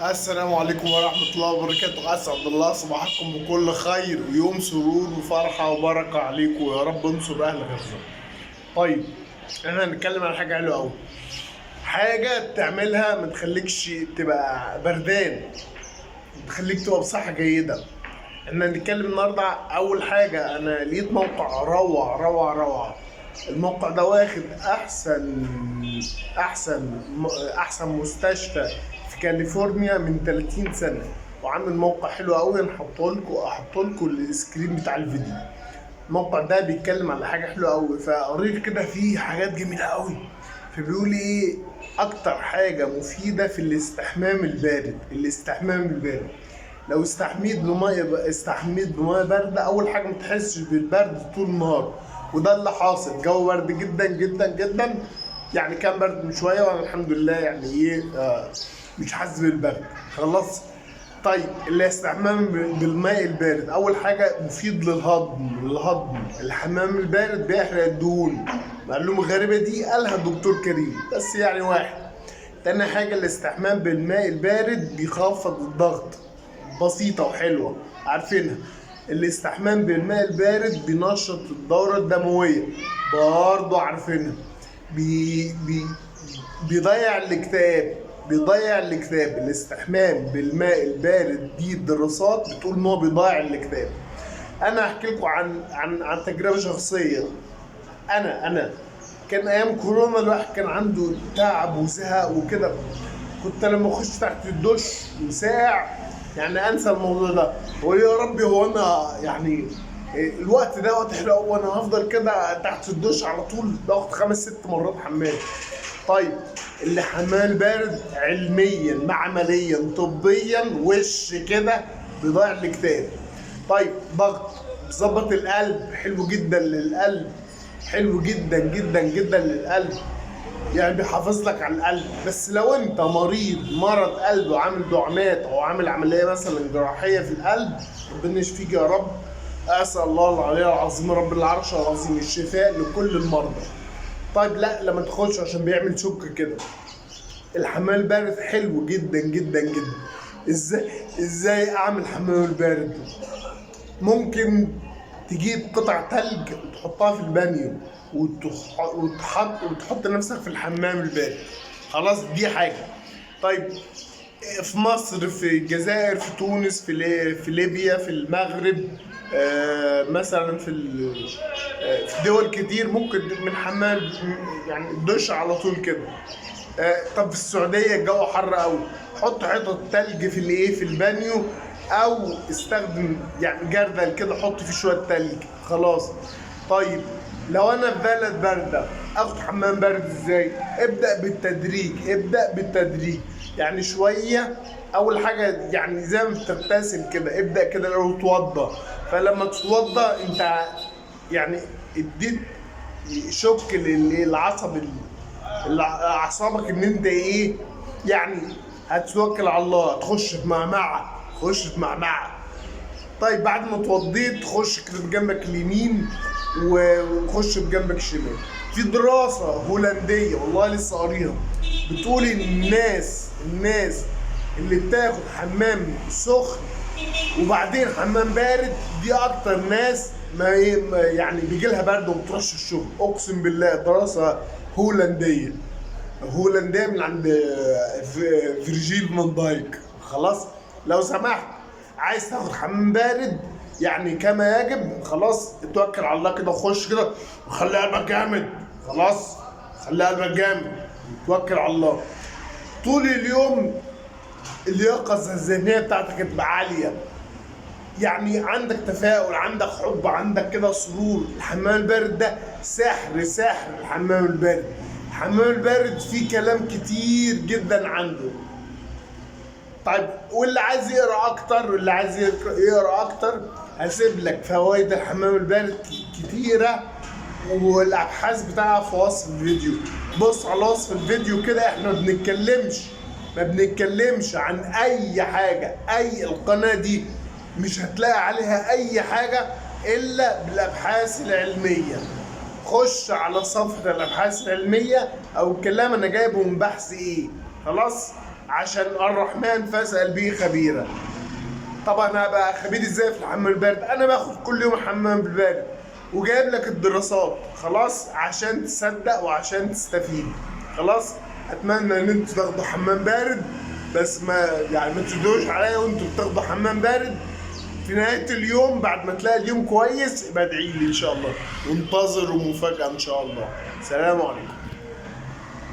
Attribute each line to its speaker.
Speaker 1: السلام عليكم ورحمة الله وبركاته. أسعد الله صباحكم بكل خير ويوم سرور وفرحة وبركة عليكم، يا رب انصر أهل غزة. طيب، احنا هنتكلم عن حاجة حلوة أوي، حاجة تعملها ما تخليكش تبقى بردان، تخليك تبقى بصحة جيدة. احنا هنتكلم النهاردة. أول حاجة، أنا لقيت موقع روعة روعة روعة. الموقع ده واخد أحسن مستشفى في كاليفورنيا من 30 سنة، وعامل موقع حلو قوي. هحط لكم السكرين بتاع الفيديو. الموقع ده بيتكلم على حاجة حلوة قوي، فقريت كده فيه حاجات جميلة قوي. فبيقول ايه اكتر حاجة مفيدة في الاستحمام البارد. لو استحميت بميه باردة، اول حاجة ما تحسش بالبرد طول النهار، وده اللي حاصل. جو برد جدا جدا جدا، يعني كان برد من شوية وانا الحمد لله يعني ايه مش حاسس بالبرد خلاص. طيب، الاستحمام بالماء البارد اول حاجه مفيد للهضم. الحمام البارد بيحرق الدهون. معلومه غريبه دي قالها الدكتور كريم، بس يعني واحد. تاني حاجه، الاستحمام بالماء البارد بيخفض الضغط. بسيطه وحلوه عارفينها. الاستحمام بالماء البارد بينشط الدوره الدمويه، برضه عارفينها. بي بي بيضيع الاكتئاب. الاستحمام بالماء البارد دي الدراسات بتقول ان هو بيضيع الاكتئاب. انا احكي لكم عن تجربه شخصيه. انا كان ايام كورونا الواحد كان عنده تعب وزهق وكده. كنت لما اخش تحت الدش وساقع يعني انسى الموضوع ده، ويا ربي هو انا يعني الوقت ده وقت حلو قوي، وانا هفضل كده تحت الدش على طول باخد 5-6 مرات حمام. طيب، الحمام البارد علميا معمليا طبيا وش كده بيضيع الاكتئاب. طيب، ضغط، بيظبط القلب، حلو جدا للقلب، حلو جدا جدا جدا للقلب، يعني بيحافظ لك على القلب. بس لو انت مرض قلب وعامل دعامات او عامل عمليه مثلا جراحيه في القلب، ربنا يشفيك يا رب. اسال الله العلي العظيم رب العرش العظيم الشفاء لكل المرضى. طيب، لا لما تخش عشان بيعمل شك كده. الحمام البارد حلو جدا جدا جدا. ازاي اعمل حمام البارد؟ ممكن تجيب قطع تلج وتحطها في البانيو وتحط نفسك في الحمام البارد. خلاص، دي حاجة. طيب، في مصر، في الجزائر، في تونس، في ليبيا، في المغرب، مثلا في دول كتير ممكن من حمام يعني الدش على طول كده. طب في السعوديه الجو حر قوي، حط حتت تلج في البانيو، او استخدم يعني جردل كده حط فيه شويه تلج خلاص. طيب، لو انا في بلد بارده اخد حمام بارد ازاي؟ ابدا بالتدريج يعني شويه. اول حاجه يعني زي ما بتغتسل كده، ابدا كده لو توضى. فلما تتوضى انت يعني اديت شك اعصابك ان انت ايه يعني هتتوكل على الله، تخش في معمعه. طيب، بعد ما اتوضيت تخش كده بجنبك اليمين وخش بجنبك الشمال. في دراسه هولنديه والله لسه قاريها بتقول ان الناس اللي بتاخد حمام سخن وبعدين حمام بارد دي اكتر ناس ما يعني بيجي لها برد وما بتروحش الشغل. اقسم بالله، دراسه هولنديه من عند فيرجيل فان دايك. خلاص، لو سمحت عايز تاخد حمام بارد يعني كما يجب، خلاص اتوكل على الله كده وخش كده وخلي قلبك جامد. خلاص، خلي قلبك جامد، توكل على الله. طول اليوم اليقظه الذهنيه بتاعتك تبقى عاليه، يعني عندك تفاؤل، عندك حب، عندك كده سرور. الحمام البارد ده سحر. الحمام البارد فيه كلام كتير جدا عنده. طيب، واللي عايز يقرا اكتر هسيب لك فوائد الحمام البارد كتيره والابحاث بتاعها في وصف الفيديو. بص على وصف الفيديو كده. احنا ما بنتكلمش عن اي حاجه. القناه دي مش هتلاقي عليها اي حاجه الا بالابحاث العلميه. خش على صفحه الابحاث العلميه او الكلام انا جايبه من بحث ايه. خلاص، عشان الرحمن فاسأل به خبيرا. طبعا هبقى خبير ازاي في الحمام البارد؟ انا باخد كل يوم حمام بالبارد وجايب لك الدراسات خلاص عشان تصدق وعشان تستفيد. خلاص اتمنى ان انتوا تاخدوا حمام بارد، بس ما تزودوش عليا وانتوا بتاخدوا حمام بارد. في نهاية اليوم بعد ما تلاقي اليوم كويس يبقى ادعي لي ان شاء الله، وانتظروا مفاجأة ان شاء الله. سلام عليكم.